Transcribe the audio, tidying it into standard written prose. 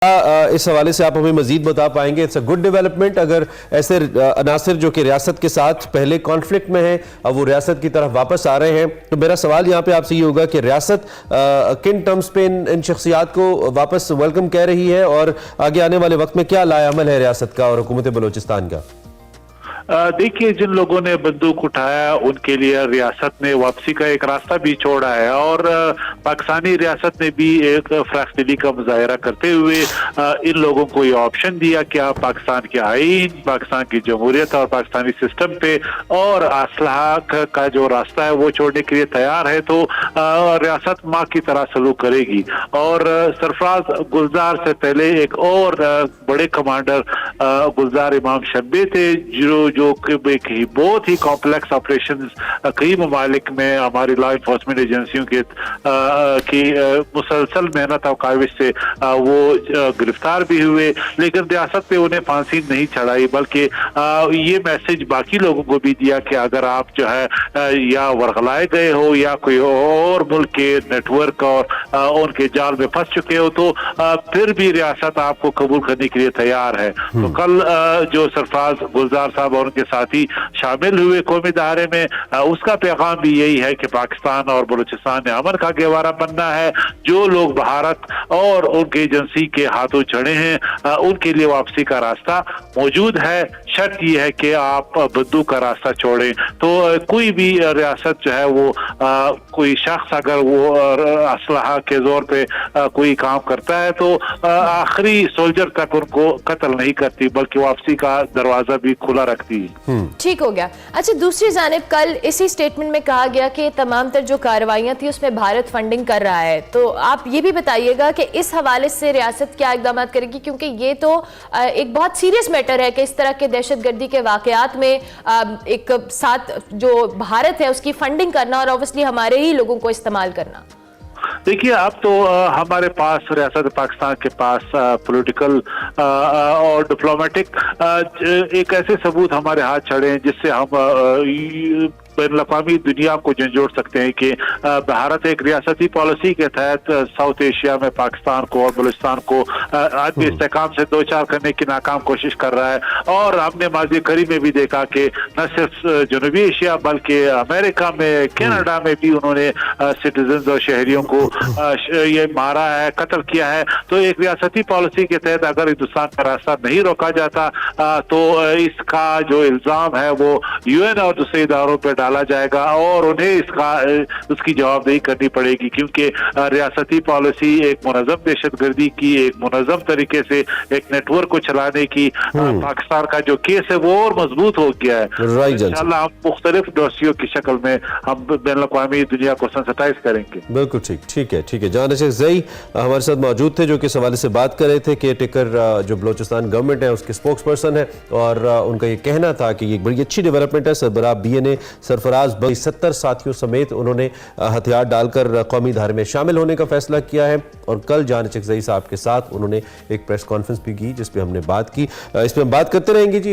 इस हवाले से आप हमें मजीद बता पाएंगे? इट्स अ गुड डेवलपमेंट अगर ऐसे अनासर जो कि रियासत के साथ पहले कॉन्फ्लिक्ट में हैं अब वो रियासत की तरफ वापस आ रहे हैं। तो मेरा सवाल यहाँ पे आपसे ये होगा कि रियासत किन टर्म्स पे इन शख्सियात को वापस वेलकम कह रही है और आगे आने वाले वक्त में क्या लाएअमल है रियासत का और हुकूमत बलोचिस्तान का? देखिए, जिन लोगों ने बंदूक उठाया उनके लिए रियासत ने वापसी का एक रास्ता भी छोड़ा है और पाकिस्तानी रियासत ने भी एक फराखदिली का मुजाहरा करते हुए इन लोगों को ये ऑप्शन दिया कि आप पाकिस्तान के आईन, पाकिस्तान की जमहूरियत और पाकिस्तानी सिस्टम पे और असलाह का जो रास्ता है वो छोड़ने के लिए तैयार है। तो रियासत माँ की तरह सलूक करेगी। और सरफराज गुलजार से पहले एक और बड़े कमांडर गुलजार इमाम शब्बे थे जो बहुत ही कॉम्प्लेक्स ऑपरेशन कई ममालिक में हमारी लॉ इन्फोर्समेंट एजेंसियों की मुसलसल मेहनत और काविश से वो गिरफ्तार भी हुए, लेकिन रियासत पे उन्हें फांसी नहीं चढ़ाई, बल्कि ये मैसेज बाकी लोगों को भी दिया कि अगर आप जो है या वरगलाए गए हो या कोई और मुल्क के नेटवर्क और उनके जाल में फंस चुके हो तो फिर भी रियासत आपको कबूल करने के लिए तैयार है। तो कल जो सरफराज गुलजार साहब और उनके साथी शामिल हुए कौमी दायरे में, उसका पैगाम भी यही है कि पाकिस्तान और बलूचिस्तान ने अमन का गहवारा बनना है। जो लोग भारत और उनकी एजेंसी के हाथों चढ़े हैं उनके लिए वापसी का रास्ता मौजूद है। शर्त यह है कि आप बंदूक का रास्ता छोड़ें। तो कोई भी रियासत जो है वो कोई शख्स अगर वो असलहा के जोर पे कोई काम करता है तो आखिरी सोल्जर तक उनको कत्ल नहीं करती, बल्कि वापसी का दरवाजा भी खुला रखती है। ठीक हो गया। अच्छा, दूसरी जानिब कल इसी स्टेटमेंट में कहा गया कि तमाम तर जो कार्रवाइयां थी उसमें भारत फंडिंग कर रहा है। तो आप ये भी बताइएगा कि इस हवाले से रियासत क्या इकदाम करेगी, क्योंकि ये तो एक बहुत सीरियस मैटर है कि इस तरह के दहशतगर्दी के वाकयात में एक साथ जो भारत है उसकी फंडिंग करना और ऑब्वियसली हमारे ही लोगों को इस्तेमाल करना। देखिए, अब तो हमारे पास रियासत पाकिस्तान के पास पॉलिटिकल और डिप्लोमेटिक एक ऐसे सबूत हमारे हाथ चढ़े हैं जिससे हम बैनुल-अक़वामी दुनिया को झंझोड़ सकते हैं कि भारत एक रियासती पॉलिसी के तहत साउथ एशिया में पाकिस्तान को और बलूचिस्तान को आदमी इस्तेहकाम से दो चार करने की नाकाम कोशिश कर रहा है। और हमने माज़ी करीब में भी देखा कि न सिर्फ जनूबी एशिया बल्कि अमेरिका में, कनाडा में भी उन्होंने सिटीजन और शहरियों को ये मारा है, कत्ल किया है। तो एक रियासती पॉलिसी के तहत अगर हिंदुस्तान का रास्ता नहीं रोका जाता तो इसका जो इल्ज़ाम है वो UN और दूसरे इदारों पर डाला जाएगा और उन्हें उसकी जवाबदेही करनी पड़ेगी, क्योंकि रियासती पॉलिसी एक मुनज़्ज़म दहशतगर्दी की, एक मुनज़्ज़म तरीके से एक नेटवर्क को चलाने की पाकिस्तान का जो केस है वो और मजबूत हो गया है। इंशाअल्लाह हम मुख्तलिफ डोसियों की शक्ल में हम बैनुल-अक़वामी दुनिया को सेंसिटाइज करेंगे। बिल्कुल ठीक है। जान शेख ज़ई हमारे साथ मौजूद थे जो कि इस हवाले से बात कर रहे थे। केयर टेकर जो बलोचिस्तान गवर्नमेंट है उसके स्पोक्स पर्सन है और उनका ये कहना था कि ये एक बड़ी अच्छी डेवलपमेंट है। सरबराह BNA सरफराज 70 साथियों समेत उन्होंने हथियार डालकर कौमी धारे में शामिल होने का फैसला किया है। और कल जान शेख ज़ई साहब के साथ उन्होंने एक प्रेस कॉन्फ्रेंस भी की जिस पे हमने बात की। इस पे हम बात करते रहेंगे जी।